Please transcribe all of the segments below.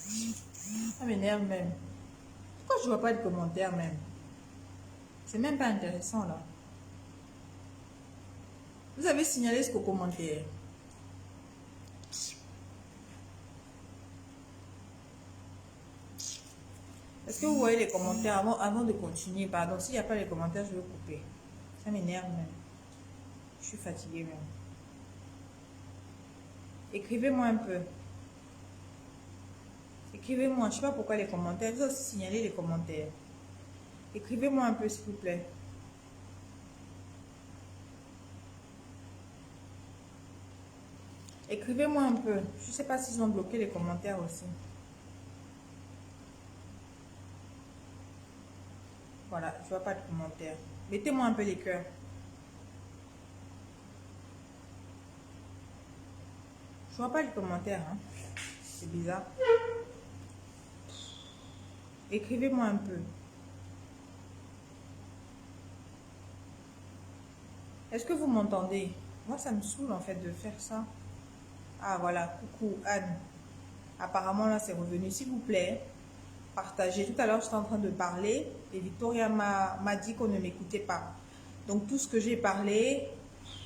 Ça m'énerve même. Pourquoi je vois pas de commentaires même? C'est même pas intéressant là. Vous avez signalé ce qu'au commentaire. Est-ce que vous voyez les commentaires avant de continuer? Pardon, s'il n'y a pas les commentaires, je vais couper. Ça m'énerve même. Je suis fatiguée même. Écrivez-moi un peu. Écrivez-moi. Je ne sais pas pourquoi les commentaires. Vous aussi signaler les commentaires. Écrivez-moi un peu, s'il vous plaît. Écrivez-moi un peu. Je ne sais pas s'ils ont bloqué les commentaires aussi. Voilà, je vois pas de commentaires. Mettez-moi un peu les cœurs. Je vois pas de commentaires. Hein. C'est bizarre. Écrivez-moi un peu. Est-ce que vous m'entendez? Moi, ça me saoule en fait de faire ça. Ah voilà, coucou Anne. Apparemment là, c'est revenu. S'il vous plaît, partagez. Tout à l'heure, j'étais en train de parler et Victoria m'a dit qu'on ne m'écoutait pas. Donc tout ce que j'ai parlé,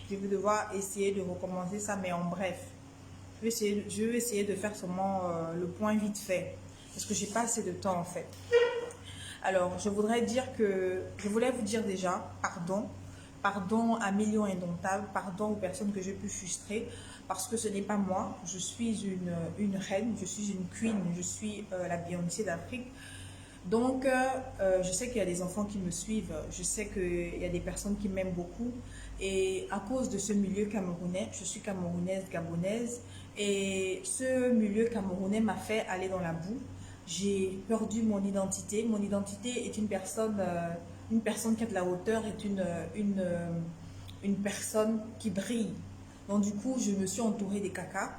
je vais devoir essayer de recommencer ça, mais en bref. Je vais essayer de faire seulement le point vite fait. Parce que j'ai pas assez de temps en fait. Alors, je voulais vous dire déjà, pardon. Pardon à millions indomptables, pardon aux personnes que j'ai pu frustrer, parce que ce n'est pas moi. Je suis une reine, je suis une queen, je suis la Beyoncé d'Afrique. Donc, je sais qu'il y a des enfants qui me suivent, je sais qu'il y a des personnes qui m'aiment beaucoup. Et à cause de ce milieu camerounais, je suis camerounaise, gabonaise, et ce milieu camerounais m'a fait aller dans la boue. J'ai perdu mon identité. Mon identité est une personne qui a de la hauteur, est une personne qui brille. Donc du coup, je me suis entourée des cacas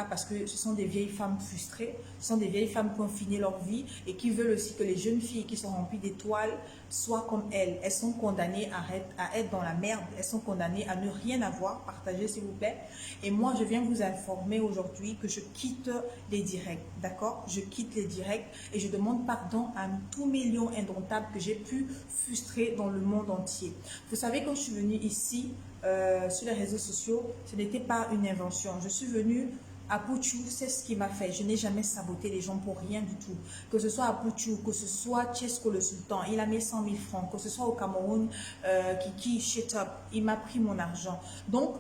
parce que ce sont des vieilles femmes frustrées, ce sont des vieilles femmes qui ont fini leur vie et qui veulent aussi que les jeunes filles qui sont remplies d'étoiles soient comme elles. Elles sont condamnées à être dans la merde, elles sont condamnées à ne rien avoir. Partagez s'il vous plaît. Et moi, je viens vous informer aujourd'hui que je quitte les directs, d'accord? Je quitte les directs et je demande pardon à tous mes lions indomptables que j'ai pu frustrer dans le monde entier. Vous savez, quand je suis venue ici, sur les réseaux sociaux, ce n'était pas une invention. Je suis venue à Pouchou, c'est ce qui m'a fait. Je n'ai jamais saboté les gens pour rien du tout. Que ce soit à Pouchou, que ce soit Tchesco le Sultan, il a mis 100 000 francs. Que ce soit au Cameroun, Kiki Shit Up, il m'a pris mon argent. Donc,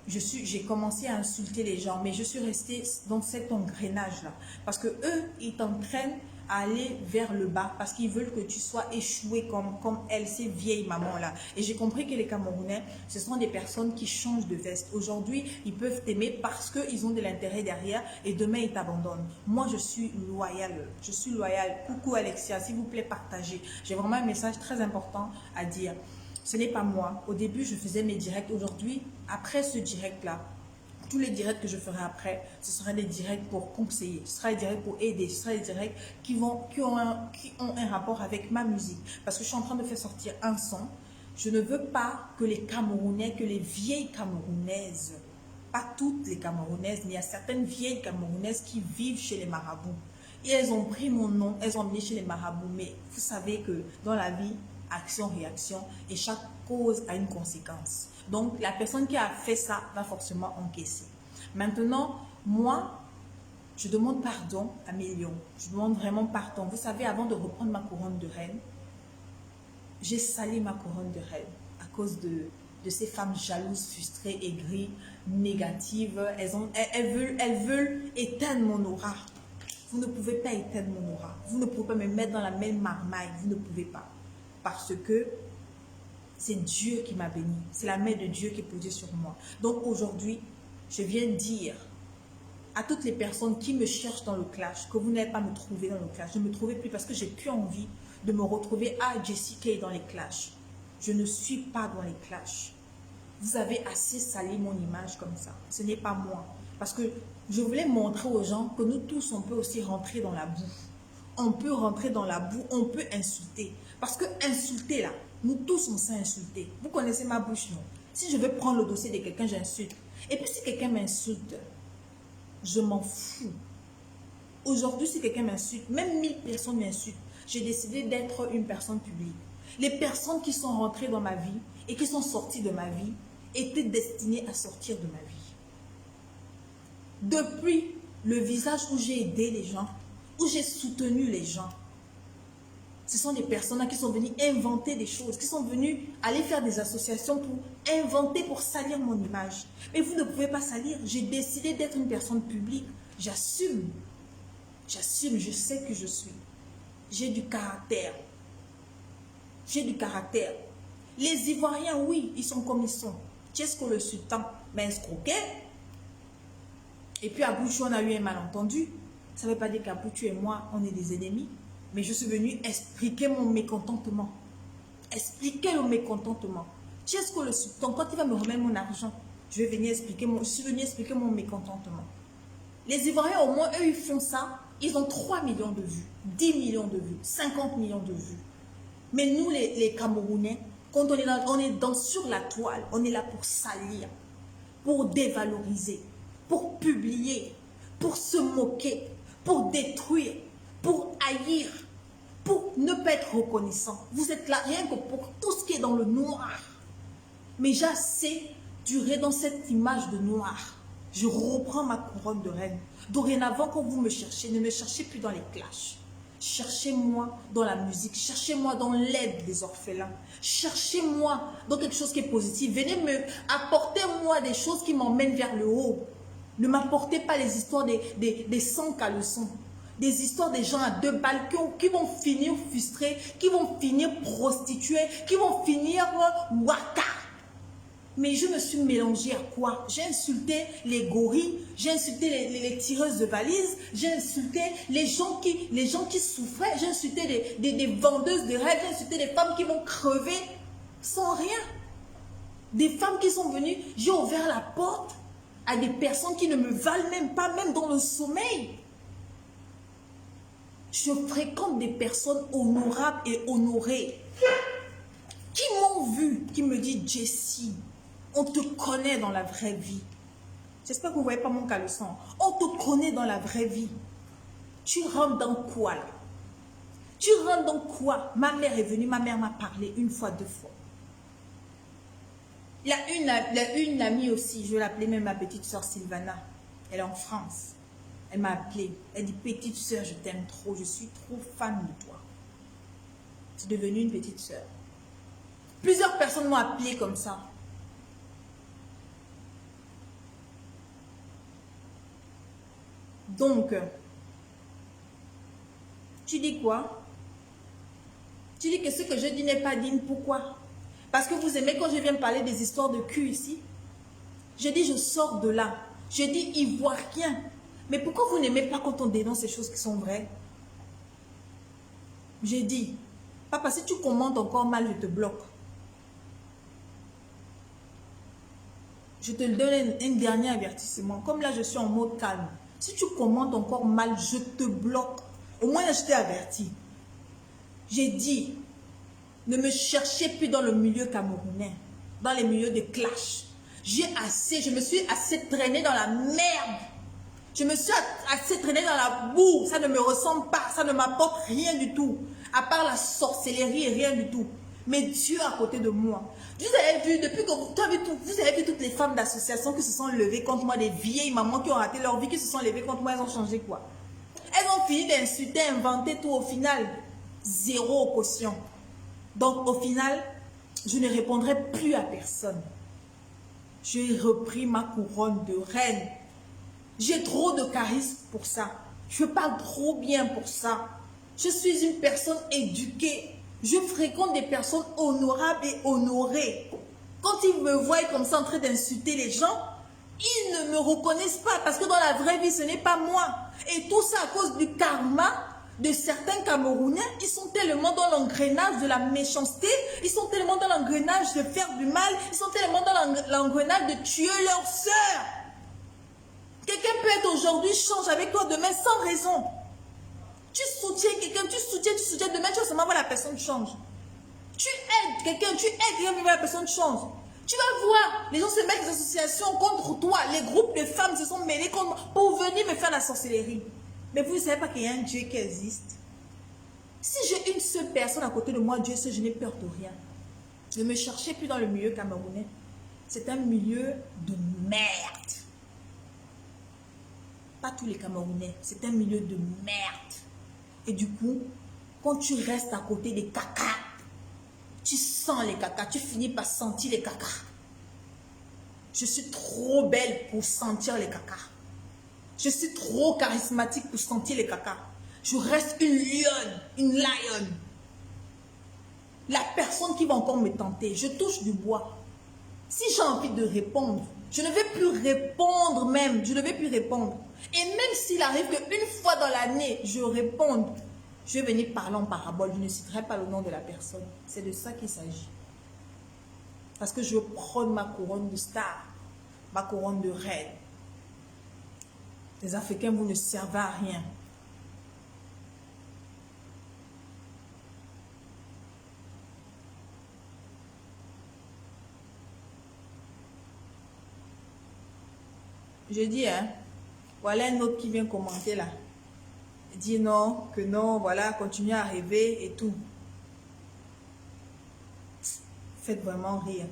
j'ai commencé à insulter les gens, mais je suis restée dans cet engrenage-là. Parce que eux, ils t'entraînent à aller vers le bas parce qu'ils veulent que tu sois échoué comme elles, ces vieilles mamans-là. Et j'ai compris que les Camerounais, ce sont des personnes qui changent de veste. Aujourd'hui, ils peuvent t'aimer parce qu'ils ont de l'intérêt derrière et demain, ils t'abandonnent. Moi, je suis loyale. Je suis loyale. Coucou Alexia, s'il vous plaît, partagez. J'ai vraiment un message très important à dire. Ce n'est pas moi. Au début, je faisais mes directs. Aujourd'hui, après ce direct-là, tous les directs que je ferai après, ce sera des directs pour conseiller, ce sera des directs pour aider, ce sera des directs qui ont un rapport avec ma musique. Parce que je suis en train de faire sortir un son. Je ne veux pas que les Camerounais, que les vieilles Camerounaises, pas toutes les Camerounaises, mais il y a certaines vieilles Camerounaises qui vivent chez les marabouts. Et elles ont pris mon nom, elles ont emmené chez les marabouts. Mais vous savez que dans la vie, action-réaction, et chaque cause a une conséquence. Donc, la personne qui a fait ça va forcément encaisser. Maintenant, moi, je demande pardon à mes lions. Je demande vraiment pardon. Vous savez, avant de reprendre ma couronne de reine, j'ai sali ma couronne de reine à cause de ces femmes jalouses, frustrées, aigries, négatives. Elles veulent éteindre mon aura. Vous ne pouvez pas éteindre mon aura. Vous ne pouvez pas me mettre dans la même marmaille. Vous ne pouvez pas. Parce que c'est Dieu qui m'a béni. C'est la main de Dieu qui est posée sur moi. Donc aujourd'hui, je viens dire à toutes les personnes qui me cherchent dans le clash que vous n'allez pas me trouver dans le clash. Je ne me trouvais plus parce que j'ai plus envie de me retrouver à Jessica dans les clashs. Je ne suis pas dans les clashs. Vous avez assez sali mon image comme ça. Ce n'est pas moi. Parce que je voulais montrer aux gens que nous tous, on peut aussi rentrer dans la boue. On peut rentrer dans la boue, on peut insulter. Parce que insulter là, nous tous on sait insulter. Vous connaissez ma bouche, non? Si je veux prendre le dossier de quelqu'un, j'insulte. Et puis si quelqu'un m'insulte, je m'en fous. Aujourd'hui, si quelqu'un m'insulte, même 1000 personnes m'insultent, j'ai décidé d'être une personne publique. Les personnes qui sont rentrées dans ma vie et qui sont sorties de ma vie étaient destinées à sortir de ma vie. Depuis le visage où j'ai aidé les gens, où j'ai soutenu les gens, ce sont des personnes qui sont venues inventer des choses, qui sont venues aller faire des associations pour inventer, pour salir mon image. Mais vous ne pouvez pas salir. J'ai décidé d'être une personne publique. J'assume. J'assume, je sais que je suis. J'ai du caractère. J'ai du caractère. Les Ivoiriens, oui, ils sont comme ils sont. Tchesco le sultan m'a escroqué. Et puis à Bouchou, on a eu un malentendu. Ça ne veut pas dire qu'à Bouchou et moi, on est des ennemis. Mais je suis venue expliquer mon mécontentement. Expliquer le mécontentement. Tchesco le sultan, quand il va me remettre mon argent, je suis venue expliquer mon mécontentement. Les Ivoiriens, au moins, eux, ils font ça. Ils ont 3 millions de vues, 10 millions de vues, 50 millions de vues. Mais nous, les Camerounais, quand on est sur la toile, on est là pour salir, pour dévaloriser, pour publier, pour se moquer, pour détruire, pour haïr, pour ne pas être reconnaissant. Vous êtes là rien que pour tout ce qui est dans le noir. Mais j'ai assez duré dans cette image de noir. Je reprends ma couronne de reine. Dorénavant, quand vous me cherchez, ne me cherchez plus dans les clashs. Cherchez-moi dans la musique. Cherchez-moi dans l'aide des orphelins. Cherchez-moi dans quelque chose qui est positif. Venez apportez-moi des choses qui m'emmènent vers le haut. Ne m'apportez pas les histoires des sans caleçons. Des histoires des gens à 2 balles qui vont finir frustrés, qui vont finir prostitués, qui vont finir waka. Mais je me suis mélangée à quoi? J'ai insulté les gorilles, j'ai insulté les tireuses de valises, j'ai insulté les gens qui souffraient, j'ai insulté des vendeuses de rêves, j'ai insulté des femmes qui vont crever sans rien. Des femmes qui sont venues, j'ai ouvert la porte à des personnes qui ne me valent même pas, même dans le sommeil. Je fréquente des personnes honorables et honorées qui m'ont vu, qui me disent Jessie, on te connaît dans la vraie vie. J'espère que vous ne voyez pas mon caleçon. On te connaît dans la vraie vie. Tu rentres dans quoi là? Tu rentres dans quoi? Ma mère est venue, ma mère m'a parlé 1 fois, 2 fois. Il y a une amie aussi, je vais l'appeler même ma petite soeur Sylvana. Elle est en France. Elle m'a appelée. Elle dit, petite soeur, je t'aime trop, je suis trop fan de toi. C'est devenu une petite soeur. Plusieurs personnes m'ont appelée comme ça. Donc, tu dis quoi? Tu dis que ce que je dis n'est pas digne. Pourquoi? Parce que vous aimez quand je viens parler des histoires de cul ici. Je dis, je sors de là. Je dis, ivoirien. Mais pourquoi vous n'aimez pas quand on dénonce ces choses qui sont vraies? J'ai dit, papa, si tu commentes encore mal, je te bloque. Je te donne un dernier avertissement. Comme là, je suis en mode calme. Si tu commentes encore mal, je te bloque. Au moins, je t'ai averti. J'ai dit, ne me cherchez plus dans le milieu camerounais, dans les milieux de clash. Je me suis assez traînée dans la merde. Je me suis assez traînée dans la boue. Ça ne me ressemble pas, ça ne m'apporte rien du tout. À part la sorcellerie et rien du tout. Mais Dieu à côté de moi. Vous avez vu, depuis que vous avez vu toutes les femmes d'association qui se sont levées contre moi, des vieilles mamans qui ont raté leur vie, qui se sont levées contre moi, elles ont changé quoi? Elles ont fini d'insulter, inventer tout au final. 0 caution. Donc au final, je ne répondrai plus à personne. J'ai repris ma couronne de reine. J'ai trop de charisme pour ça. Je parle trop bien pour ça. Je suis une personne éduquée. Je fréquente des personnes honorables et honorées. Quand ils me voient comme ça en train d'insulter les gens, ils ne me reconnaissent pas parce que dans la vraie vie, ce n'est pas moi. Et tout ça à cause du karma de certains Camerounais. Ils sont tellement dans l'engrenage de la méchanceté, ils sont tellement dans l'engrenage de faire du mal, ils sont tellement dans l'engrenage de tuer leur sœur. Quelqu'un peut être aujourd'hui, change avec toi demain sans raison. Tu soutiens quelqu'un, tu soutiens, demain tu vas seulement voir la personne change. Tu aides quelqu'un, la personne change. Tu vas voir, les gens se mettent des associations contre toi, les groupes de femmes se sont mêlés pour venir me faire la sorcellerie. Mais vous ne savez pas qu'il y a un Dieu qui existe. Si j'ai une seule personne à côté de moi, Dieu sait, je n'ai peur de rien. Ne me cherchez plus dans le milieu camerounais. C'est un milieu de merde. Pas tous les Camerounais. C'est un milieu de merde. Et du coup, quand tu restes à côté des cacas, tu sens les cacas, tu finis par sentir les cacas. Je suis trop belle pour sentir les cacas. Je suis trop charismatique pour sentir les cacas. Je reste une lionne, une lionne. La personne qui va encore me tenter, je touche du bois. Si j'ai envie de répondre, je ne vais plus répondre même. Je ne vais plus répondre. Et même s'il arrive qu'une fois dans l'année, je réponde, je vais venir parler en parabole. Je ne citerai pas le nom de la personne. C'est de ça qu'il s'agit. Parce que je veux prendre ma couronne de star, ma couronne de reine. Les Africains, vous ne servez à rien. Je dis, hein, voilà un autre qui vient commenter là. Il dit non, que non, voilà, continuez à rêver et tout. Faites vraiment rire.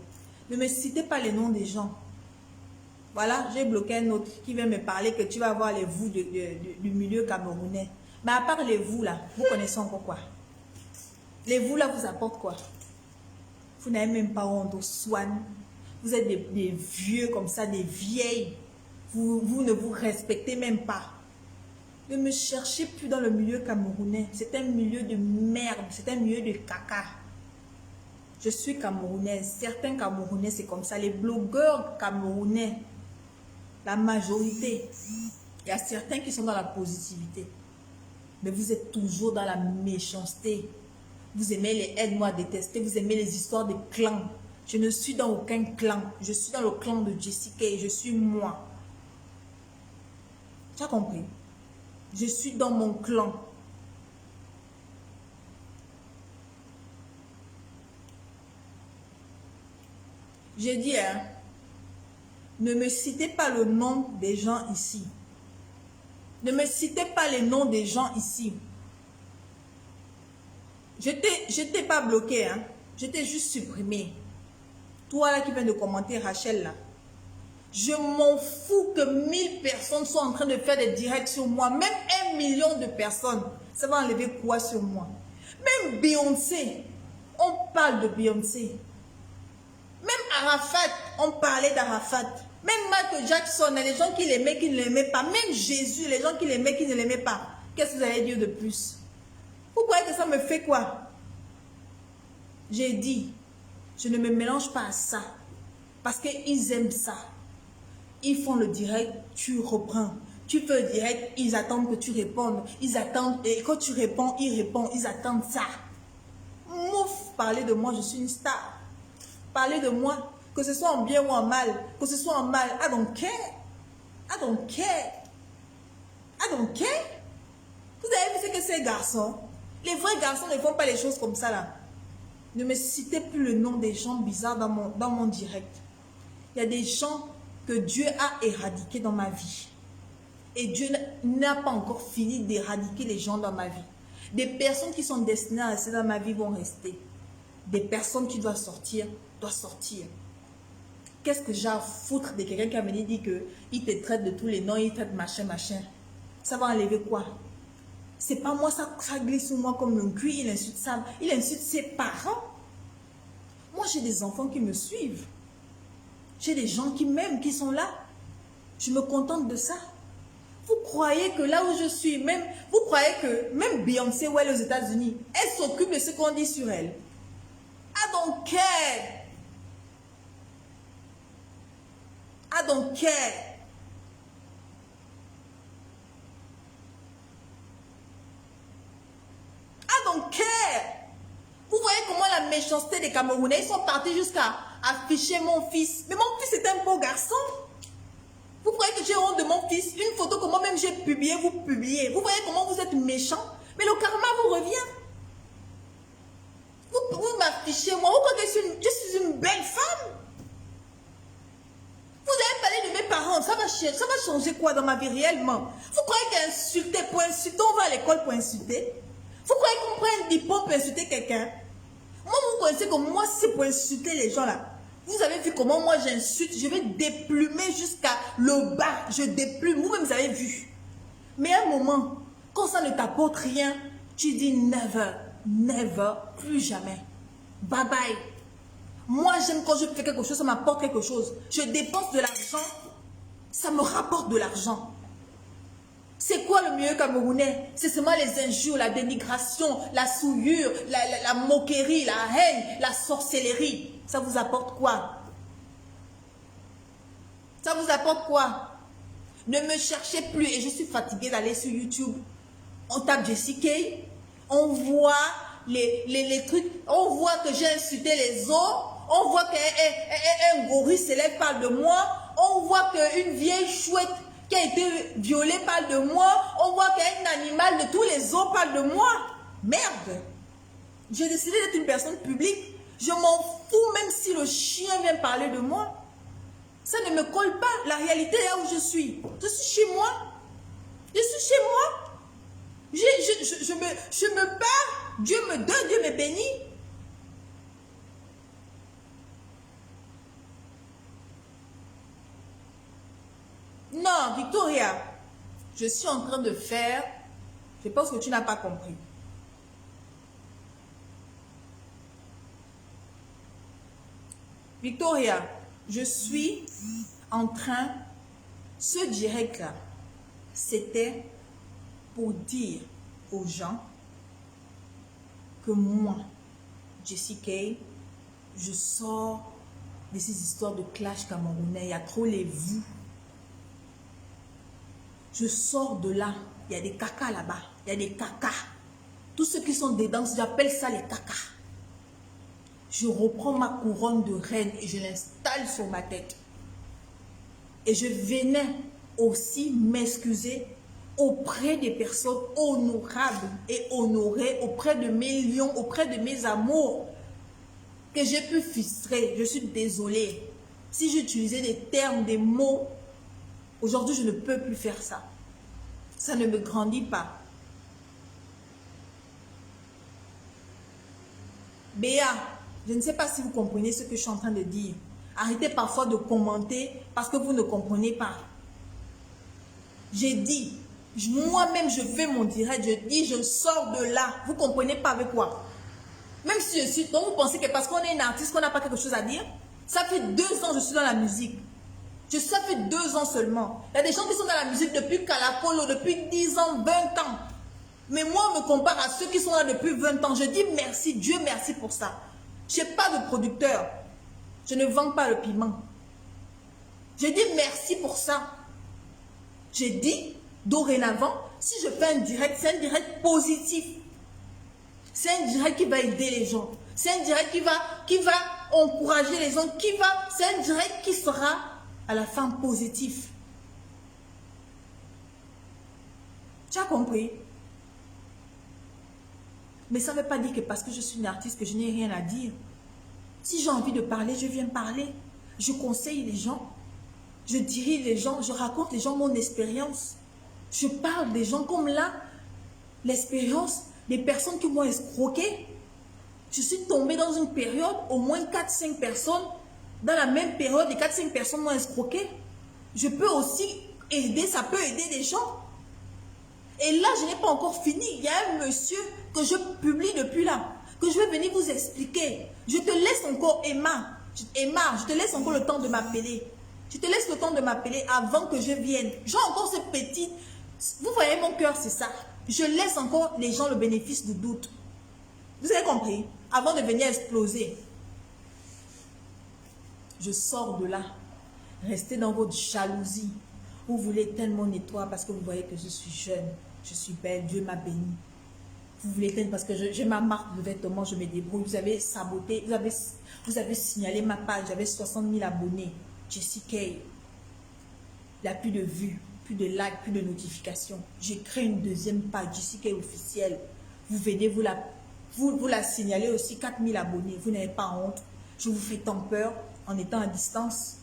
Ne me citez pas les noms des gens. Voilà, j'ai bloqué un autre qui vient me parler que tu vas voir les vous du milieu camerounais. Mais à part les vous là, vous connaissez encore quoi? Les vous là vous apportent quoi? Vous n'avez même pas honte au swan. Vous êtes des vieux comme ça, des vieilles. Vous ne vous respectez même pas. Ne me cherchez plus dans le milieu camerounais. C'est un milieu de merde. C'est un milieu de caca. Je suis camerounaise. Certains Camerounais, c'est comme ça. Les blogueurs camerounais, la majorité, il y a certains qui sont dans la positivité. Mais vous êtes toujours dans la méchanceté. Vous aimez les aide-moi à détester. Vous aimez les histoires de clans. Je ne suis dans aucun clan. Je suis dans le clan de Jessica et je suis moi. Tu as compris? Je suis dans mon clan. J'ai dit, hein, ne me citez pas le nom des gens ici. Ne me citez pas les noms des gens ici. Je t'ai pas bloqué, hein. Je t'ai juste supprimé. Toi là qui viens de commenter, Rachel là. Je m'en fous que 1000 personnes soient en train de faire des directs sur moi. Même 1 million de personnes. Ça va enlever quoi sur moi? Même Beyoncé. On parle de Beyoncé. Même Arafat. On parlait d'Arafat. Même Michael Jackson. Les gens qui l'aimaient, qui ne l'aimaient pas. Même Jésus. Les gens qui l'aimaient, qui ne l'aimaient pas. Qu'est-ce que vous allez dire de plus? Vous croyez que ça me fait quoi? J'ai dit. Je ne me mélange pas à ça. Parce qu'ils aiment ça. Ils font le direct, tu reprends. Tu fais le direct, ils attendent que tu répondes. Ils attendent, et quand tu réponds, ils attendent ça. Mouf, parlez de moi, je suis une star. Parlez de moi, que ce soit en bien ou en mal. Que ce soit en mal, I don't care. I don't care. I don't care. Vous avez vu ce que ces garçons? Les vrais garçons ne font pas les choses comme ça là. Ne me citez plus le nom des gens bizarres dans mon direct. Il y a des gens que Dieu a éradiqués dans ma vie. Et Dieu n'a pas encore fini d'éradiquer les gens dans ma vie. Des personnes qui sont destinées à rester dans ma vie vont rester. Des personnes qui doivent sortir. Qu'est-ce que j'ai à foutre de quelqu'un qui a venu dire qu'il te traite de tous les noms, il traite machin. Ça va enlever quoi? C'est pas moi, ça glisse sur moi comme un cul, il insulte ça. Il insulte ses parents. Moi, j'ai des enfants qui me suivent. J'ai des gens qui m'aiment, qui sont là. Je me contente de ça. Vous croyez que là où je suis, vous croyez que même Beyoncé ou elle aux États-Unis, elle s'occupe de ce qu'on dit sur elle. I don't care. I don't care. I don't care. Vous voyez comment la méchanceté des Camerounais, ils sont partis jusqu'à afficher mon fils. Mais mon fils est un beau garçon. Vous croyez que j'ai honte de mon fils? Une photo que moi-même j'ai publiée, vous publiez. Vous voyez comment vous êtes méchants? Mais le karma vous revient. Vous m'affichez, moi. Vous croyez que je suis une belle femme? Vous avez parlé de mes parents. Ça va changer quoi dans ma vie réellement? Vous croyez qu'insulter pour à l'école pour insulter? Vous croyez qu'on prend un diplôme pour insulter quelqu'un? Moi, vous connaissez que moi, si c'est pour insulter les gens là. Vous avez vu comment moi j'insulte? Je vais déplumer jusqu'à le bas. Je déplume. Vous-même, vous avez vu. Mais à un moment, quand ça ne t'apporte rien, tu dis never, never, plus jamais. Bye bye. Moi, j'aime quand je fais quelque chose, ça m'apporte quelque chose. Je dépense de l'argent, ça me rapporte de l'argent. C'est quoi le mieux camerounais? C'est seulement les injures, la dénigration, la souillure, la moquerie, la haine, la sorcellerie. Ça vous apporte quoi? Ça vous apporte quoi? Ne me cherchez plus et je suis fatiguée d'aller sur YouTube. On tape Jessica, on voit les trucs, on voit que j'ai insulté les autres, on voit qu'un gorille célèbre parle de moi, on voit qu'une vieille chouette qui a été violée parle de moi, on voit qu'un animal de tous les autres parle de moi. Merde! J'ai décidé d'être une personne publique. Je m'en fous même si le chien vient parler de moi. Ça ne me colle pas. La réalité est là où je suis. Je suis chez moi. Je suis chez moi. Je me bats. Dieu me donne, Dieu me bénit. Non, Victoria, je suis en train de faire, je pense que tu n'as pas compris. Victoria, je suis en train, ce direct-là, c'était pour dire aux gens que moi, Jessica, je sors de ces histoires de clash camerounais, il y a trop les vous. Je sors de là, il y a des cacas là-bas, il y a des cacas. Tous ceux qui sont dedans, j'appelle ça les cacas. Je reprends ma couronne de reine et je l'installe sur ma tête. Et je venais aussi m'excuser auprès des personnes honorables et honorées, auprès de mes lions, auprès de mes amours, que j'ai pu frustrer. Je suis désolée. Si j'utilisais des termes, des mots, aujourd'hui, je ne peux plus faire ça. Ça ne me grandit pas. Béa, je ne sais pas si vous comprenez ce que je suis en train de dire. Arrêtez parfois de commenter parce que vous ne comprenez pas. J'ai dit, moi-même je fais mon direct, je dis, je sors de là. Vous ne comprenez pas avec quoi? Même si je suis, donc vous pensez que parce qu'on est une artiste, qu'on n'a pas quelque chose à dire? Ça fait 2 ans que je suis dans la musique. Ça fait 2 ans seulement. Il y a des gens qui sont dans la musique depuis Kalakolo, depuis 10 ans, 20 ans. Mais moi, on me compare à ceux qui sont là depuis 20 ans. Je dis merci, Dieu merci pour ça. Je n'ai pas de producteur. Je ne vends pas le piment. Je dis merci pour ça. J'ai dit, dorénavant, si je fais un direct, c'est un direct positif. C'est un direct qui va aider les gens. C'est un direct qui va encourager les gens. C'est un direct qui sera à la fin positif. Tu as compris? Mais ça ne veut pas dire que parce que je suis une artiste que je n'ai rien à dire. Si j'ai envie de parler, je viens parler. Je conseille les gens. Je dirige les gens. Je raconte les gens mon expérience. Je parle des gens comme là. L'expérience des personnes qui m'ont escroqué. Je suis tombée dans une période, au moins 4-5 personnes. Dans la même période, les 4-5 personnes m'ont escroqué. Je peux aussi aider, ça peut aider des gens. Et là, je n'ai pas encore fini. Il y a un monsieur que je publie depuis là, que je vais venir vous expliquer. Je te laisse encore, Emma, je te laisse encore le temps de m'appeler. Je te laisse le temps de m'appeler avant que je vienne. J'ai encore ce petit... Vous voyez mon cœur, c'est ça. Je laisse encore les gens le bénéfice du doute. Vous avez compris? Avant de venir exploser. Je sors de là. Restez dans votre jalousie. Vous voulez tellement nettoyer parce que vous voyez que je suis jeune. Je suis belle, Dieu m'a bénie. Vous voulez tellement parce que j'ai ma marque de vêtements, je me débrouille. Vous avez saboté, vous avez signalé ma page. J'avais 60 000 abonnés. Jessica. Il n'y a plus de vues, plus de likes, plus de notifications. J'ai créé une deuxième page, Jessica officielle. Vous venez, vous la signalez aussi, 4 000 abonnés. Vous n'avez pas honte. Je vous fais tant peur en étant à distance.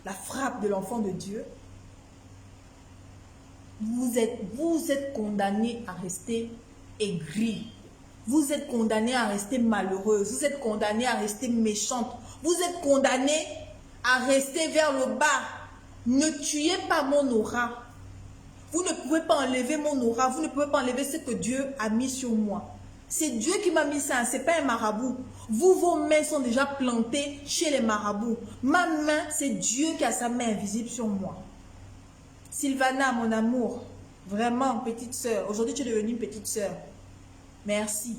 La frappe de l'enfant de Dieu. vous êtes condamné à rester aigri. Vous êtes condamné à rester malheureuse. Vous êtes condamné à rester méchante. Vous êtes condamné à rester vers le bas. Ne tuez pas mon aura. Vous ne pouvez pas enlever mon aura. Vous ne pouvez pas enlever ce que Dieu a mis sur moi. C'est Dieu qui m'a mis ça. Ce n'est pas un marabout. Vous, vos mains sont déjà plantées chez les marabouts. Ma main, c'est Dieu qui a sa main invisible sur moi. Sylvana, mon amour, vraiment, petite sœur. Aujourd'hui, tu es devenue une petite sœur. Merci.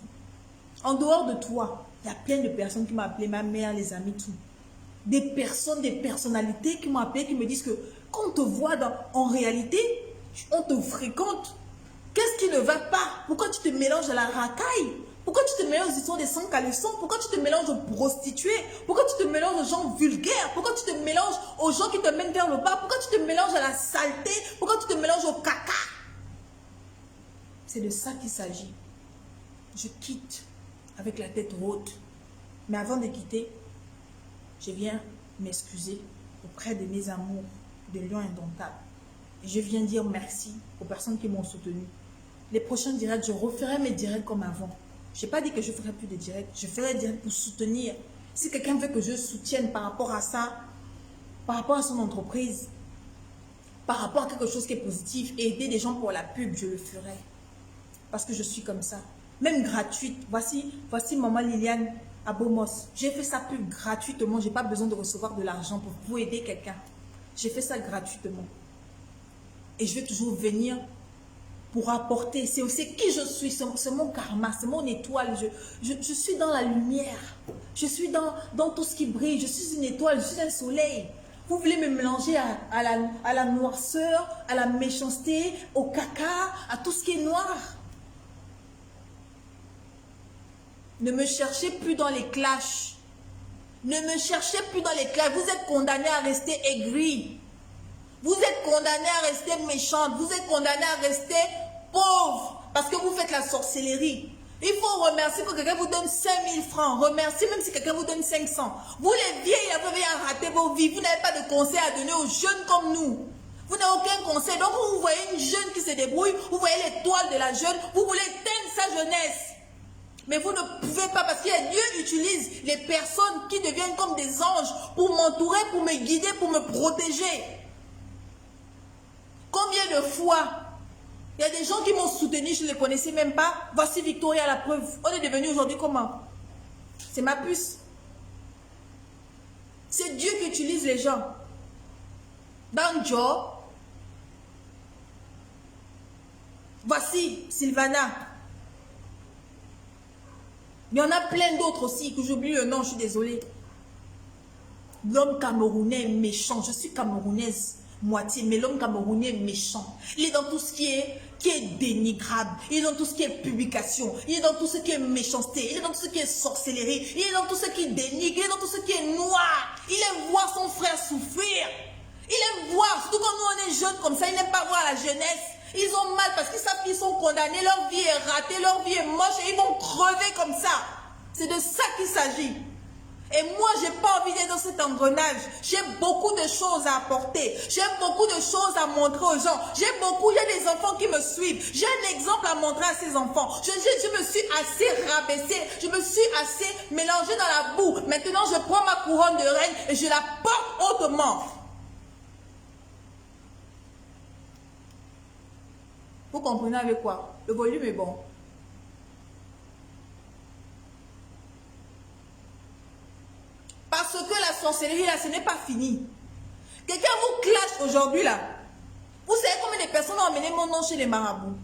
En dehors de toi, il y a plein de personnes qui m'ont appelé, ma mère, les amis, tout. Des personnes, des personnalités qui m'ont appelé, qui me disent que quand on te voit en réalité, on te fréquente. Qu'est-ce qui ne va pas? Pourquoi tu te mélanges à la racaille? Pourquoi tu te mélanges aux histoires des sans caleçons? Pourquoi tu te mélanges aux prostituées? Pourquoi tu te mélanges aux gens vulgaires? Pourquoi tu te mélanges aux gens qui te mènent vers le bas? Pourquoi tu te mélanges à la saleté? Pourquoi tu te mélanges au caca? C'est de ça qu'il s'agit. Je quitte avec la tête haute. Mais avant de quitter, je viens m'excuser auprès de mes amours de lions indomptables. Et je viens dire merci aux personnes qui m'ont soutenu. Les prochains directs, je referai mes directs comme avant. Je n'ai pas dit que je ne ferai plus de directs. Je ferai des directs pour soutenir. Si quelqu'un veut que je soutienne par rapport à ça, par rapport à son entreprise, par rapport à quelque chose qui est positif, et aider des gens pour la pub, je le ferai. Parce que je suis comme ça. Même gratuite. Voici Maman Liliane à Bomos. J'ai fait sa pub gratuitement. Je n'ai pas besoin de recevoir de l'argent pour aider quelqu'un. J'ai fait ça gratuitement. Et je vais toujours venir pour apporter. C'est aussi qui je suis. C'est mon karma. C'est mon étoile. Je suis dans la lumière. Je suis dans tout ce qui brille. Je suis une étoile. Je suis un soleil. Vous voulez me mélanger à la noirceur, à la méchanceté, au caca, à tout ce qui est noir. Ne me cherchez plus dans les clashs. Ne me cherchez plus dans les clashs. Vous êtes condamné à rester aigri. Vous êtes condamné à rester méchante. Vous êtes condamné à rester pauvre. Parce que vous faites la sorcellerie. Il faut remercier que quelqu'un vous donne 5000 francs. Remerciez même si quelqu'un vous donne 500. Vous les vieilles, vous avez raté vos vies. Vous n'avez pas de conseils à donner aux jeunes comme nous. Vous n'avez aucun conseil. Donc vous voyez une jeune qui se débrouille. Vous voyez l'étoile de la jeune. Vous voulez éteindre sa jeunesse. Mais vous ne pouvez pas parce que Dieu utilise les personnes qui deviennent comme des anges pour m'entourer, pour me guider, pour me protéger. Combien de fois il y a des gens qui m'ont soutenu, je ne les connaissais même pas. Voici Victoria la preuve. On est devenu aujourd'hui comment? C'est ma puce. C'est Dieu qui utilise les gens. Dans Joe, voici Sylvana. Il y en a plein d'autres aussi que j'oublie le nom, je suis désolée. L'homme camerounais est méchant. Je suis camerounaise moitié, mais l'homme camerounais est méchant. Il est dans tout ce qui est dénigrable. Il est dans tout ce qui est publication. Il est dans tout ce qui est méchanceté. Il est dans tout ce qui est sorcellerie. Il est dans tout ce qui dénigre. Il est dans tout ce qui est noir. Il aime voir son frère souffrir. Il aime voir, surtout quand nous on est jeunes comme ça, il n'aime pas voir la jeunesse. Ils ont mal parce qu'ils savent qu'ils sont condamnés, leur vie est ratée, leur vie est moche et ils vont crever comme ça. C'est de ça qu'il s'agit. Et moi, je n'ai pas envie d'être dans cet engrenage. J'ai beaucoup de choses à apporter. J'ai beaucoup de choses à montrer aux gens. Il y a des enfants qui me suivent. J'ai un exemple à montrer à ces enfants. Je me suis assez rabaissée. Je me suis assez mélangée dans la boue. Maintenant, je prends ma couronne de reine et je la porte hautement. Vous comprenez avec quoi? Le volume est bon. Parce que la sorcellerie, là, ce n'est pas fini. Quelqu'un vous clash aujourd'hui, là. Vous savez combien de personnes ont amené mon nom chez les marabouts?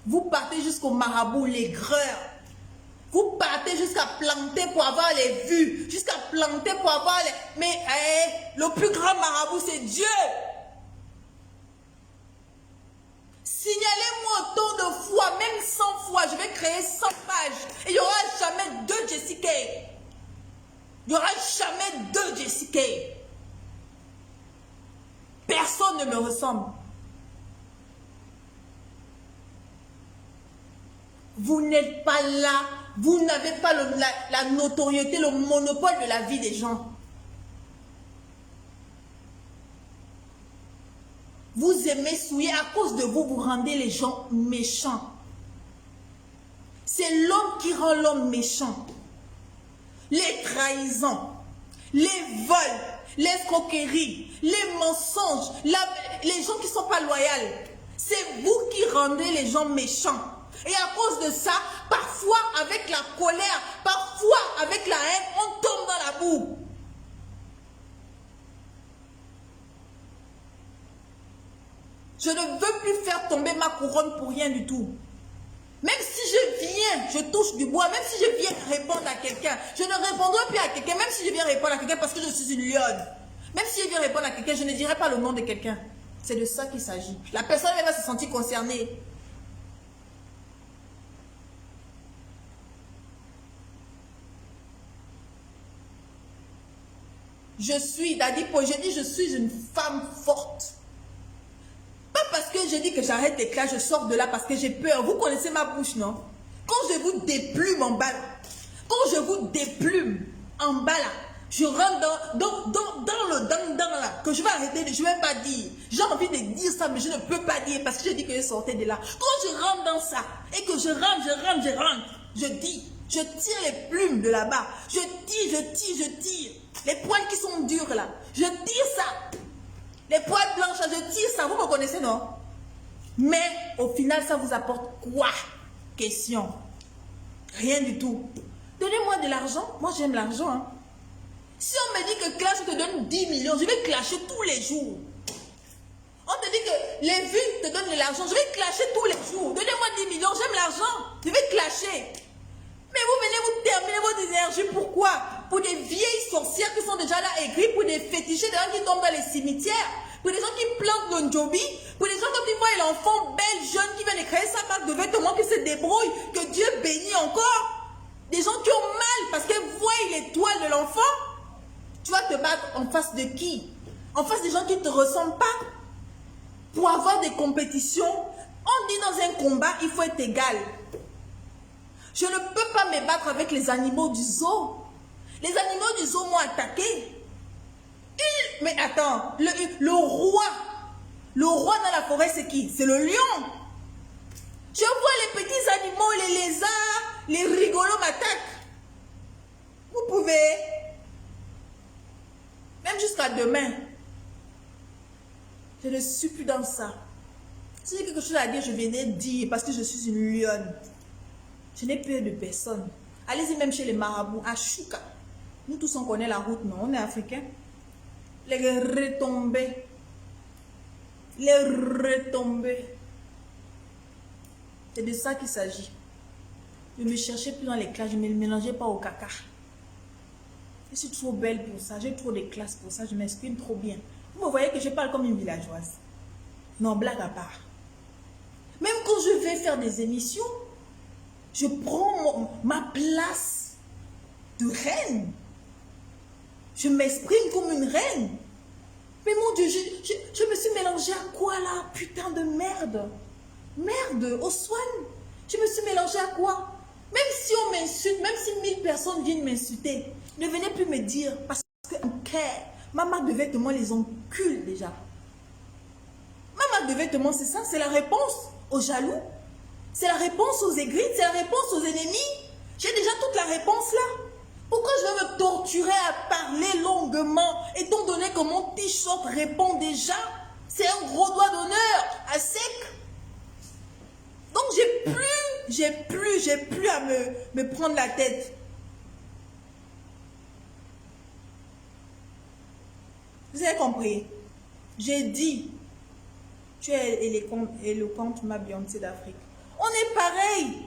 Vous partez jusqu'au marabout, les greurs. Vous partez jusqu'à planter pour avoir les vues. Jusqu'à planter pour avoir les... Mais le plus grand marabout, c'est Dieu. Signalez-moi autant de fois, même 100 fois, je vais créer 100 pages. Et il n'y aura jamais 2 Jessica. Il n'y aura jamais 2 Jessica. Personne ne me ressemble. Vous n'êtes pas là. Vous n'avez pas la notoriété, le monopole de la vie des gens. Vous aimez souillé. À cause de vous, vous rendez les gens méchants. C'est l'homme qui rend l'homme méchant. Les trahisons, les vols, les escroqueries, les mensonges, les gens qui ne sont pas loyaux. C'est vous qui rendez les gens méchants. Et à cause de ça, parfois avec la colère, parfois avec la haine, on tombe dans la boue. Je ne veux plus faire tomber ma couronne pour rien du tout. Même si je viens, je touche du bois, même si je viens répondre à quelqu'un, je ne répondrai plus à quelqu'un, même si je viens répondre à quelqu'un parce que je suis une lionne. Même si je viens répondre à quelqu'un, je ne dirai pas le nom de quelqu'un. C'est de ça qu'il s'agit. La personne elle va se sentir concernée. Je suis, Dadipo, je dis je suis une femme forte. Pas parce que je dis que j'arrête les clashs, je sors de là parce que j'ai peur. Vous connaissez ma bouche, non? Quand je vous déplume en bas, quand je vous déplume en bas là, je rentre dans le dans là, que je vais arrêter, je ne vais même pas dire. J'ai envie de dire ça, mais je ne peux pas dire parce que je dis que je sortais de là. Quand je rentre dans ça et que je rentre, je dis, je tire les plumes de là-bas. Je tire. Les poils qui sont durs là, je tire ça. Les poils blanches, je tire ça. Vous me connaissez, non? Mais au final, ça vous apporte quoi? Question. Rien du tout. Donnez-moi de l'argent. Moi, j'aime l'argent. Hein. Si on me dit que clash te donne 10 millions, je vais clasher tous les jours. On te dit que les vues te donnent de l'argent, je vais clasher tous les jours. Donnez-moi 10 millions, j'aime l'argent. Je vais clasher. Mais vous venez vous terminer votre énergie. Pourquoi? Pour des vieilles sorcières qui sont déjà là aigries, pour des fétichés, des gens qui tombent dans les cimetières, pour des gens qui plantent le njobi, pour des gens comme ils voient l'enfant belle, jeune, qui vient de créer sa marque de vêtements, qui se débrouille, que Dieu bénit encore. Des gens qui ont mal parce qu'ils voient l'étoile de l'enfant. Tu vas te battre en face de qui? En face des gens qui ne te ressemblent pas. Pour avoir des compétitions, on dit dans un combat, il faut être égal. Je ne peux pas me battre avec les animaux du zoo. Les animaux du zoo m'ont attaqué. Mais attends, le roi dans la forêt, c'est qui? C'est le lion. Je vois les petits animaux, les lézards, les rigolos m'attaquent. Vous pouvez, même jusqu'à demain, je ne suis plus dans ça. Si j'ai quelque chose à dire, je viendrai dire parce que je suis une lionne. Je n'ai peur de personne. Allez-y même chez les marabouts, à Chouka. Nous tous on connaît la route, non? On est africains. Les retombées. Les retombées. C'est de ça qu'il s'agit. Je ne me cherchais plus dans les classes, je ne me mélangeais pas au caca. Je suis trop belle pour ça, j'ai trop de classe pour ça, je m'exprime trop bien. Vous me voyez que je parle comme une villageoise. Non, blague à part. Même quand je vais faire des émissions, je prends ma place de reine. Je m'exprime comme une reine. Mais mon Dieu, je me suis mélangée à quoi là? Putain de merde. Merde, au soin. Je me suis mélangée à quoi? Même si on m'insulte, même si 1000 personnes viennent m'insulter, ne venez plus me dire parce que ma marque de vêtements les encule déjà. Ma marque de vêtements, c'est ça, c'est la réponse aux jaloux. C'est la réponse aux aigris, c'est la réponse aux ennemis. J'ai déjà toute la réponse là. Pourquoi je vais me torturer à parler longuement, étant donné que mon t-shirt répond déjà? C'est un gros doigt d'honneur, à sec. Donc j'ai plus à me prendre la tête. Vous avez compris? J'ai dit, tu es éloquente, ma Beyoncé d'Afrique. On est pareil.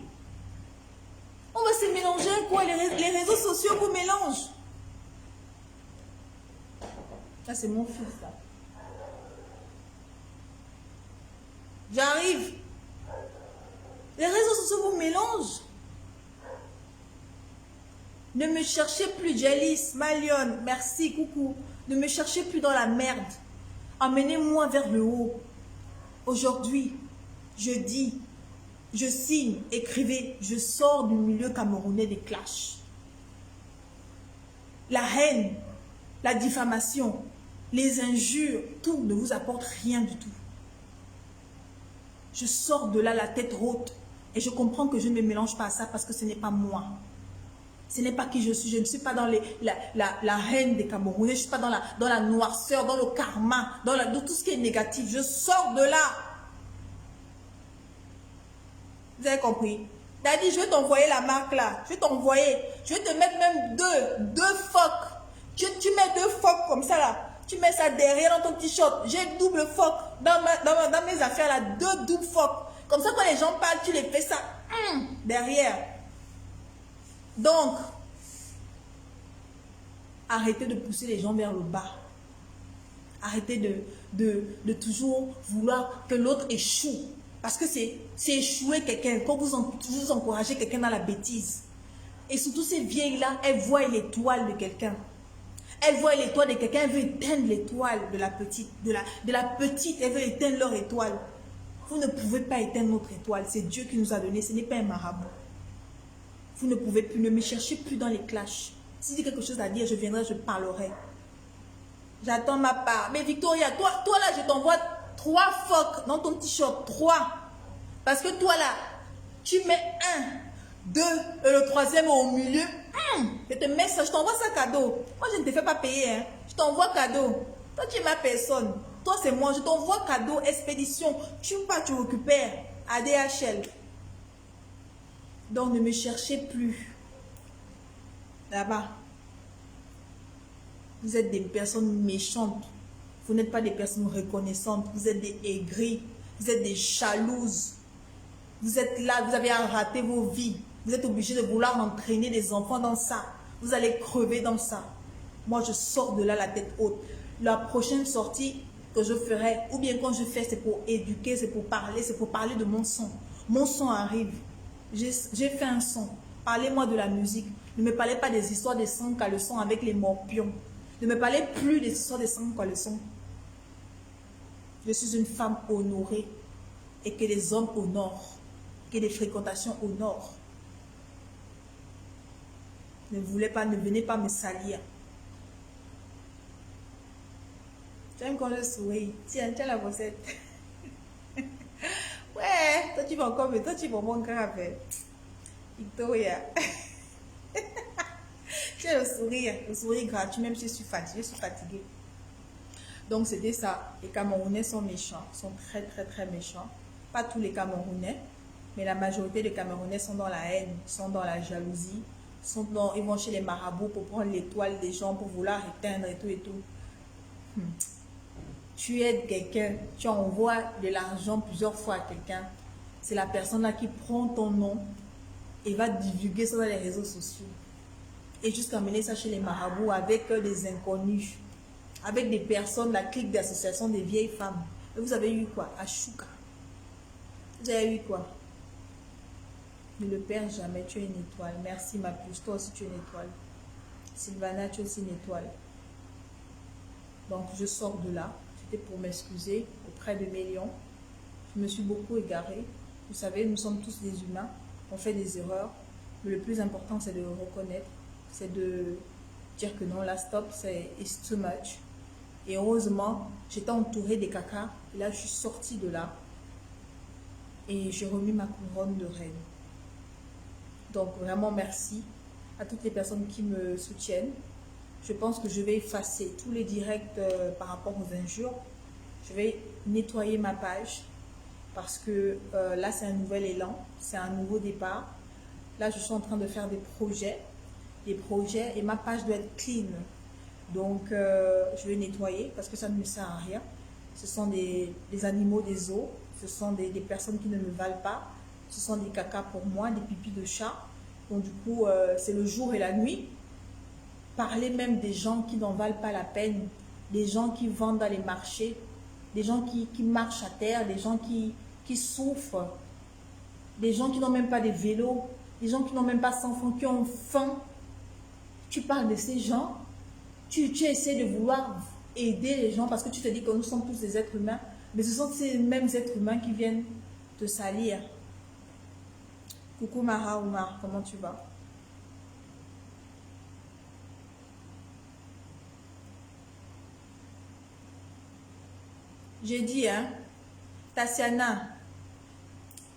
On va se mélanger quoi? Les réseaux sociaux vous mélangent. Ça, c'est mon fils, là. J'arrive. Les réseaux sociaux vous mélangent. Ne me cherchez plus, Jalis, Malion, merci, coucou. Ne me cherchez plus dans la merde. Emmenez-moi vers le haut. Aujourd'hui, je dis, je signe, écrivez, je sors du milieu camerounais des clashs. La haine, la diffamation, les injures, tout ne vous apporte rien du tout. Je sors de là la tête haute et je comprends que je ne me mélange pas à ça parce que ce n'est pas moi. Ce n'est pas qui je suis. Je ne suis pas dans la haine des Camerounais. Je ne suis pas dans la noirceur, dans le karma, dans tout ce qui est négatif. Je sors de là. Vous avez compris? Daddy, je vais t'envoyer la marque là. Je vais t'envoyer. Je vais te mettre même deux phoques. Tu mets 2 phoques comme ça là. Tu mets ça derrière dans ton t-shirt. J'ai double phoque. Dans mes affaires là, 2 doubles phoques. Comme ça, quand les gens parlent, tu les fais ça derrière. Donc, arrêtez de pousser les gens vers le bas. Arrêtez de toujours vouloir que l'autre échoue. Parce que c'est échouer quelqu'un. Quand vous encouragez quelqu'un dans la bêtise. Et surtout ces vieilles-là, elles voient l'étoile de quelqu'un. Elles voient l'étoile de quelqu'un, elles veulent éteindre l'étoile de la petite. De la petite, elles veulent éteindre leur étoile. Vous ne pouvez pas éteindre notre étoile. C'est Dieu qui nous a donné, ce n'est pas un marabout. Vous ne pouvez plus, ne me cherchez plus dans les clashs. Si j'ai quelque chose à dire, je viendrai, je parlerai. J'attends ma part. Mais Victoria, toi là, je t'envoie 3 phoques dans ton t-shirt. 3. Parce que toi là, tu mets 1, 2, et le 3e au milieu. Je te mets ça, je t'envoie ça cadeau. Moi, je ne te fais pas payer. Hein. Je t'envoie cadeau. Toi, tu es ma personne. Toi, c'est moi. Je t'envoie cadeau, expédition. Tu pars, tu récupères. ADHL. Donc, ne me cherchez plus. Là-bas. Vous êtes des personnes méchantes. Vous n'êtes pas des personnes reconnaissantes. Vous êtes des aigris. Vous êtes des jalouses. Vous êtes là, vous avez raté vos vies. Vous êtes obligé de vouloir entraîner des enfants dans ça. Vous allez crever dans ça. Moi, je sors de là la tête haute. La prochaine sortie que je ferai, ou bien quand je fais, c'est pour éduquer, c'est pour parler de mon son. Mon son arrive. J'ai fait un son. Parlez-moi de la musique. Ne me parlez pas des histoires des sangs caleçons avec les morpions. Ne me parlez plus des histoires des sangs caleçons. Je suis une femme honorée et que les hommes honorent, que les fréquentations honorent. Ne venez pas me salir. J'aime quand je souris. Tiens la recette. Ouais, toi tu vas encore, mais toi tu vas vraiment grave. Victoria. J'ai le sourire gratuit, même si je suis fatiguée. Donc c'était ça. Les Camerounais sont méchants, sont très très très méchants. Pas tous les Camerounais, mais la majorité des Camerounais sont dans la haine, sont dans la jalousie, ils vont chez les marabouts pour prendre l'étoile des gens, pour vouloir éteindre et tout et tout. Tu aides quelqu'un, tu envoies de l'argent plusieurs fois à quelqu'un. C'est la personne là qui prend ton nom et va divulguer ça dans les réseaux sociaux. Et jusqu'à mener ça chez les marabouts avec des inconnus, avec des personnes, la clique d'association des vieilles femmes. Et vous avez eu quoi? Ashuka. Vous avez eu quoi? Ne le perds jamais, tu es une étoile. Merci ma puce, toi aussi tu es une étoile. Sylvana, tu es aussi une étoile. Donc je sors de là. C'était pour m'excuser auprès de mes lions. Je me suis beaucoup égarée. Vous savez, nous sommes tous des humains. On fait des erreurs. Mais le plus important, c'est de le reconnaître. C'est de dire que non, là, stop, it's too much. Et heureusement, j'étais entourée des cacas. Et là, je suis sortie de là. Et j'ai remis ma couronne de reine. Donc, vraiment, merci à toutes les personnes qui me soutiennent. Je pense que je vais effacer tous les directs par rapport aux injures. Je vais nettoyer ma page. Parce que là, c'est un nouvel élan. C'est un nouveau départ. Là, je suis en train de faire des projets et ma page doit être clean. Donc, je vais nettoyer parce que ça ne me sert à rien. Ce sont des animaux des eaux. Ce sont des personnes qui ne me valent pas. Ce sont des cacas pour moi, des pipis de chat. Donc, du coup, c'est le jour et la nuit. Parler même des gens qui n'en valent pas la peine. Des gens qui vendent dans les marchés. Des gens qui marchent à terre. Des gens qui souffrent. Des gens qui n'ont même pas de vélos. Des gens qui n'ont même pas d'enfants, qui ont faim. Tu parles de ces gens. Tu essaies de vouloir aider les gens parce que tu te dis que nous sommes tous des êtres humains. Mais ce sont ces mêmes êtres humains qui viennent te salir. Coucou Mara Oumar, comment tu vas? J'ai dit, hein, Tatiana,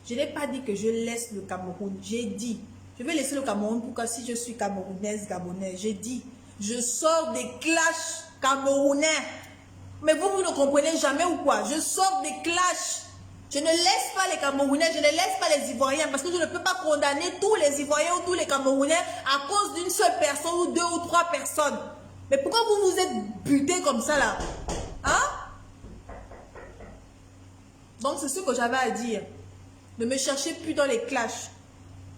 Je n'ai pas dit que je laisse le Cameroun. J'ai dit, je vais laisser le Cameroun pourquoi si je suis camerounaise, gabonaise. J'ai dit, je sors des clashs camerounais. Mais vous ne comprenez jamais ou quoi? Je sors des clashs. Je ne laisse pas les Camerounais, je ne laisse pas les Ivoiriens parce que je ne peux pas condamner tous les Ivoiriens ou tous les Camerounais à cause d'une seule personne ou deux ou trois personnes. Mais pourquoi vous vous êtes butés comme ça là? Hein? Donc c'est ce que j'avais à dire. Ne me cherchez plus dans les clashs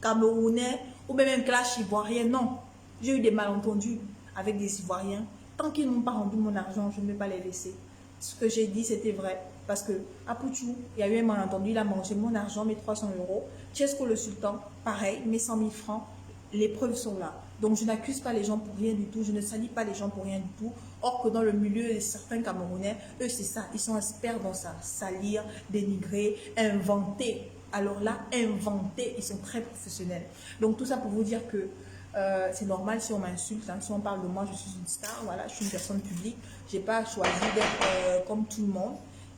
camerounais ou même clashs ivoiriens. Non, j'ai eu des malentendus avec des Ivoiriens. Tant qu'ils n'ont pas rendu mon argent, je ne vais pas les laisser. Ce que j'ai dit, c'était vrai. Parce que à Pouchou, il y a eu un malentendu, il a mangé mon argent, mes 300 euros. Chesco le Sultan, pareil, mes 100 000 francs. Les preuves sont là. Donc je n'accuse pas les gens pour rien du tout, je ne salis pas les gens pour rien du tout. Or que dans le milieu de certains Camerounais, eux c'est ça, ils sont experts dans ça. Salir, dénigrer, inventer. Alors là, inventer, ils sont très professionnels. Donc tout ça pour vous dire que c'est normal si on m'insulte, hein. Si on parle de moi, je suis une star, voilà, je suis une personne publique. Je n'ai pas choisi d'être comme tout le monde.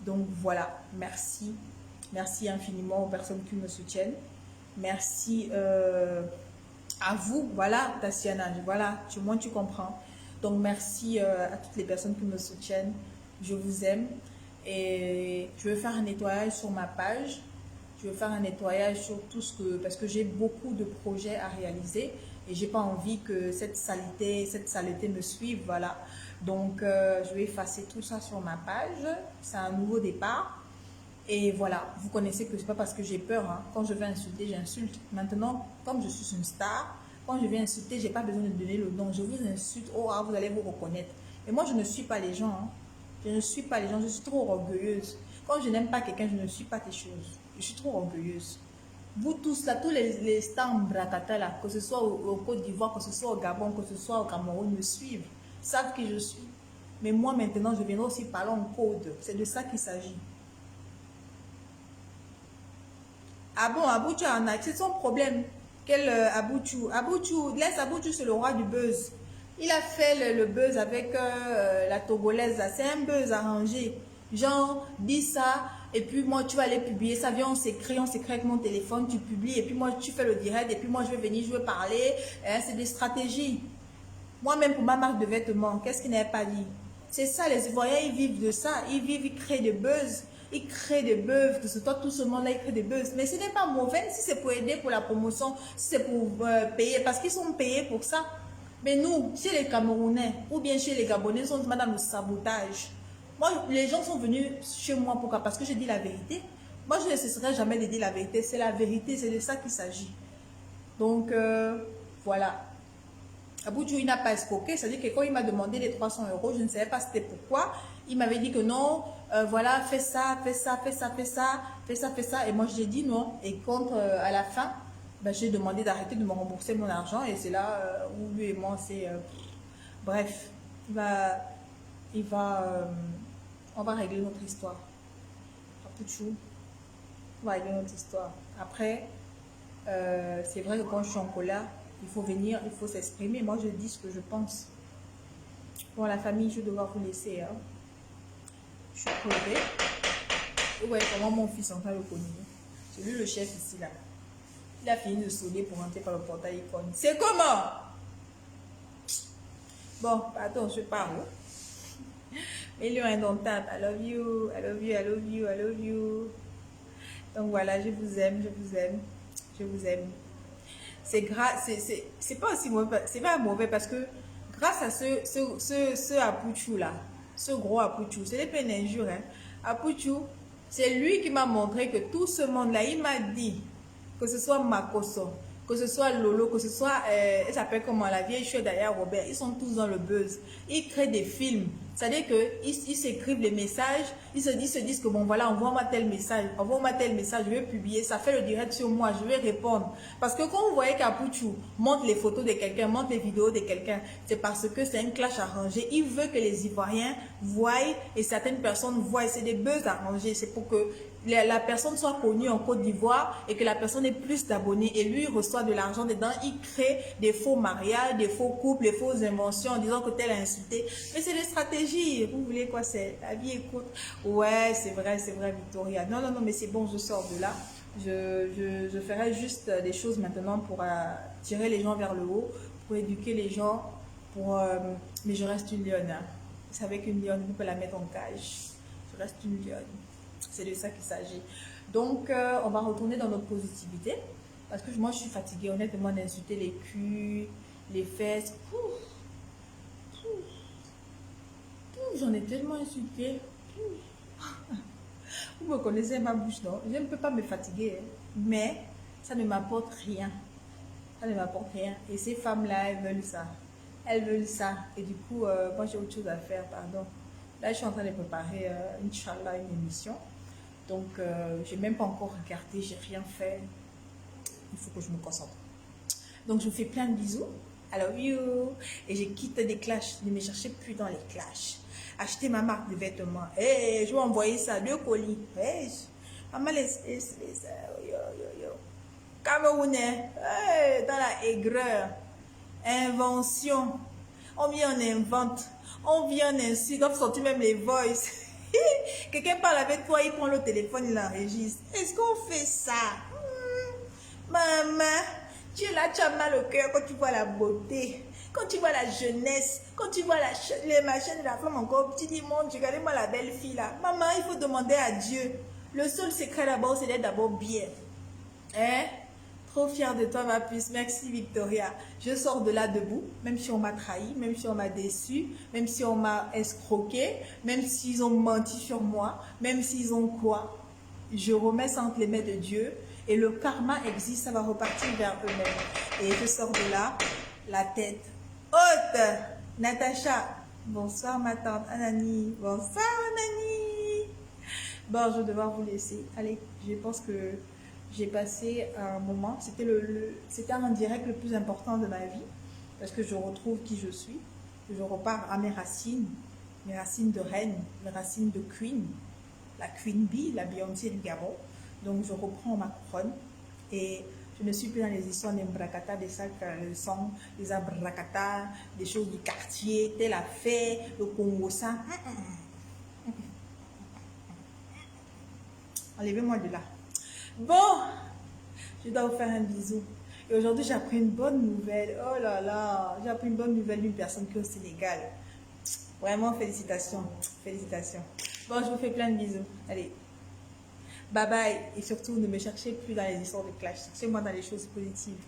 Donc voilà, merci. Merci infiniment aux personnes qui me soutiennent. Merci à vous, voilà, Tassiana, voilà, au moins tu comprends. Donc merci à toutes les personnes qui me soutiennent. Je vous aime. Et je vais faire un nettoyage sur ma page. Je vais faire un nettoyage sur tout ce que... Parce que j'ai beaucoup de projets à réaliser. Et j'ai pas envie que cette saleté me suive, voilà. Donc, je vais effacer tout ça sur ma page. C'est un nouveau départ. Et voilà, vous connaissez que c'est pas parce que j'ai peur. Hein. Quand je vais insulter, j'insulte. Maintenant, comme je suis une star, quand je vais insulter, j'ai pas besoin de donner le nom. Je vous insulte, oh, ah, vous allez vous reconnaître. Et moi, je ne suis pas les gens. Hein. Je ne suis pas les gens, je suis trop orgueilleuse. Quand je n'aime pas quelqu'un, je ne suis pas tes choses. Je suis trop orgueilleuse. Vous tous là, tous les stars Mbrakata là, que ce soit au Côte d'Ivoire, que ce soit au Gabon, que ce soit au Cameroun, me suivent, savent qui je suis. Mais moi maintenant, je viendrai aussi parler en code. C'est de ça qu'il s'agit. Ah bon, Abouchou en a, c'est son problème. Quel Abouchou? Abouchou, laisse Abouchou, c'est le roi du buzz. Il a fait le buzz avec la Togolaise. C'est un buzz arrangé. Genre, dis ça, et puis moi, tu vas aller publier ça. Viens, on s'écrit avec mon téléphone, tu publies, et puis moi, tu fais le direct, et puis moi, je vais venir, je vais parler. Hein, c'est des stratégies. Moi-même, pour ma marque de vêtements, qu'est-ce qu'il n'avait pas dit? C'est ça, les Ivoiriens, ils vivent de ça. Ils vivent, ils créent des buzz. Ils créent des buzz, que ce soit tout ce monde-là, ils créent des buzz. Mais ce n'est pas mauvais si c'est pour aider pour la promotion, si c'est pour payer, parce qu'ils sont payés pour ça. Mais nous, chez les Camerounais, ou bien chez les Gabonais, ils sont dans le sabotage. Moi, les gens sont venus chez moi, pourquoi? Parce que je dis la vérité. Moi, je ne cesserai jamais de dire la vérité. C'est la vérité, c'est de ça qu'il s'agit. Donc, voilà. Abouchou, il n'a pas escroqué, c'est-à-dire que quand il m'a demandé les 300 euros, je ne savais pas c'était pourquoi. Il m'avait dit que non, voilà, fais ça, fais ça, fais ça, fais ça, fais ça, fais ça. Et moi, je lui ai dit non. Et quand, à la fin, ben, j'ai demandé d'arrêter de me rembourser mon argent. Et c'est là où lui et moi, c'est... bref, on va régler notre histoire. Abouchou, on va régler notre histoire. Après, c'est vrai que quand je suis en colère, il faut venir, il faut s'exprimer. Moi, je dis ce que je pense. Bon, la famille, je vais devoir vous laisser. Hein. Je suis crevée. Ouais, comment mon fils en train de connaître. J'ai vu le chef ici, là. Il a fini de sonner pour rentrer par le portail icône. C'est comment? Bon, pardon, je pars. Million indomptable. I love you, I love you, I love you, I love you. Donc voilà, je vous aime, je vous aime, je vous aime. C'est pas aussi mauvais, c'est pas mauvais parce que grâce à ce Apouchou là, ce gros Apouchou, c'est pas une injure, hein. Apouchou, c'est lui qui m'a montré que tout ce monde là, il m'a dit que ce soit Makoso, que ce soit Lolo, que ce soit, elle s'appelle comment, la vieille chouette derrière Robert, ils sont tous dans le buzz, ils créent des films. C'est-à-dire qu'ils s'écrivent les messages, ils se disent que bon voilà, envoie-moi tel message, je vais publier, ça fait le direct sur moi, je vais répondre. Parce que quand vous voyez qu'Apouchou montre les photos de quelqu'un, montre les vidéos de quelqu'un, c'est parce que c'est un clash arrangé. Il veut que les Ivoiriens voient et certaines personnes voient, c'est des buzz arrangés, c'est pour que la personne soit connue en Côte d'Ivoire et que la personne ait plus d'abonnés et lui reçoit de l'argent dedans, il crée des faux mariages, des faux couples, des fausses inventions en disant que tel a insulté. Mais c'est des stratégies. Vous voulez quoi? C'est la vie est courte. Ouais, c'est vrai, Victoria. Non, mais c'est bon, je sors de là. Je ferai juste des choses maintenant pour tirer les gens vers le haut, pour éduquer les gens, mais je reste une lionne, hein. Vous savez qu'une lionne, on peut la mettre en cage. Je reste une lionne. C'est de ça qu'il s'agit. Donc, on va retourner dans notre positivité. Parce que moi, je suis fatiguée, honnêtement, d'insulter les culs, les fesses. J'en ai tellement insulté. Vous me connaissez ma bouche, non? Je ne peux pas me fatiguer, hein. Mais ça ne m'apporte rien. Ça ne m'apporte rien. Et ces femmes-là, elles veulent ça. Elles veulent ça. Et du coup, moi, j'ai autre chose à faire, pardon. Là, je suis en train de préparer, Inch'Allah, une émission. Donc, je n'ai même pas encore regardé, j'ai rien fait. Il faut que je me concentre. Donc, je vous fais plein de bisous. I love you. Et je quitte des clashs. Ne me cherchez plus dans les clashs. Achetez ma marque de vêtements. Hey, je vais envoyer ça, 2 colis. Hey, maman, yo, yo, yo. Camerounais, hey, dans la aigreur. Invention. On vient, on invente. On vient, on insulte. On sortir même les voices. Quelqu'un parle avec toi, il prend le téléphone, il enregistre. Est-ce qu'on fait ça? Maman, tu es là, tu as mal au cœur quand tu vois la beauté, quand tu vois la jeunesse, quand tu vois les machines de la femme encore. Tu dis, mon Dieu, regardez-moi la belle fille là. Maman, il faut demander à Dieu. Le seul secret d'abord, c'est d'être d'abord bien. Hein? Trop fière de toi, ma puce. Merci, Victoria. Je sors de là debout, même si on m'a trahi, même si on m'a déçu, même si on m'a escroqué, même s'ils ont menti sur moi, même s'ils ont quoi. Je remets ça entre les mains de Dieu et le karma existe, ça va repartir vers eux-mêmes. Et je sors de là, la tête haute. Natacha, bonsoir ma tante Anani. Bonsoir Anani. Bon, je vais devoir vous laisser. Allez, je pense que j'ai passé un moment. C'était un direct le plus important de ma vie parce que je retrouve qui je suis. Je repars à mes racines de reine, mes racines de queen, la Queen Bee, la Beyoncé du Gabon. Donc je reprends ma couronne et je ne suis plus dans les histoires des bracata, des sacs, le sang, des abracata, des choses du quartier, tel a fait, le Congo ça. Enlevez-moi de là. Bon, je dois vous faire un bisou. Et aujourd'hui, j'ai appris une bonne nouvelle. Oh là là, j'ai appris une bonne nouvelle d'une personne qui est au Sénégal. Vraiment, félicitations. Félicitations. Bon, je vous fais plein de bisous. Allez, bye bye. Et surtout, ne me cherchez plus dans les histoires de clash. Cherchez-moi dans les choses positives.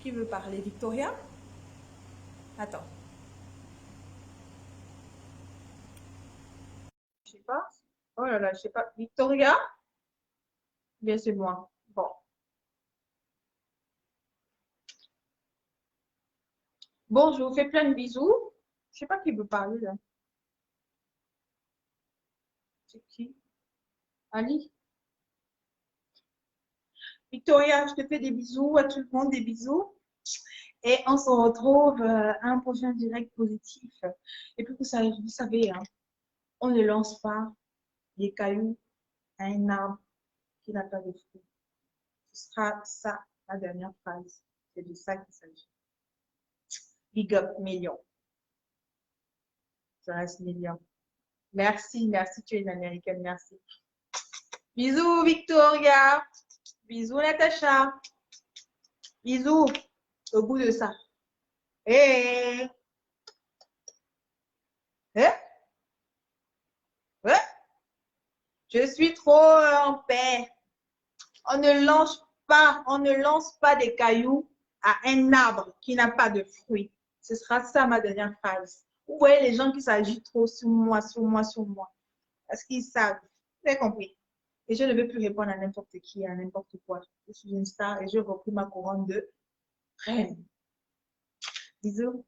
Qui veut parler? Victoria? Attends. Je sais pas. Oh là là, je sais pas. Victoria? Bien, c'est moi. Bon. Bon, je vous fais plein de bisous. Je sais pas qui veut parler là. C'est qui? Ali? Victoria, je te fais des bisous, à tout le monde des bisous. Et on se retrouve à un prochain direct positif. Et puis vous savez, hein, on ne lance pas des cailloux à un arbre qui n'a pas de fruits. Ce sera ça la dernière phrase. C'est de ça qu'il s'agit. Big up, million. Je reste million. Merci, merci, tu es une américaine, merci. Bisous, Victoria. Bisous, Natacha. Bisous. Au bout de ça. Hé! Hein? Hein? Je suis trop en paix. On ne lance pas des cailloux à un arbre qui n'a pas de fruits. Ce sera ça ma dernière phrase. Vous voyez les gens qui s'agitent trop sur moi, sur moi, sur moi. Parce qu'ils savent. Vous avez compris? Et je ne veux plus répondre à n'importe qui, à n'importe quoi. Je suis une star et je repris ma couronne de reine. Bisous.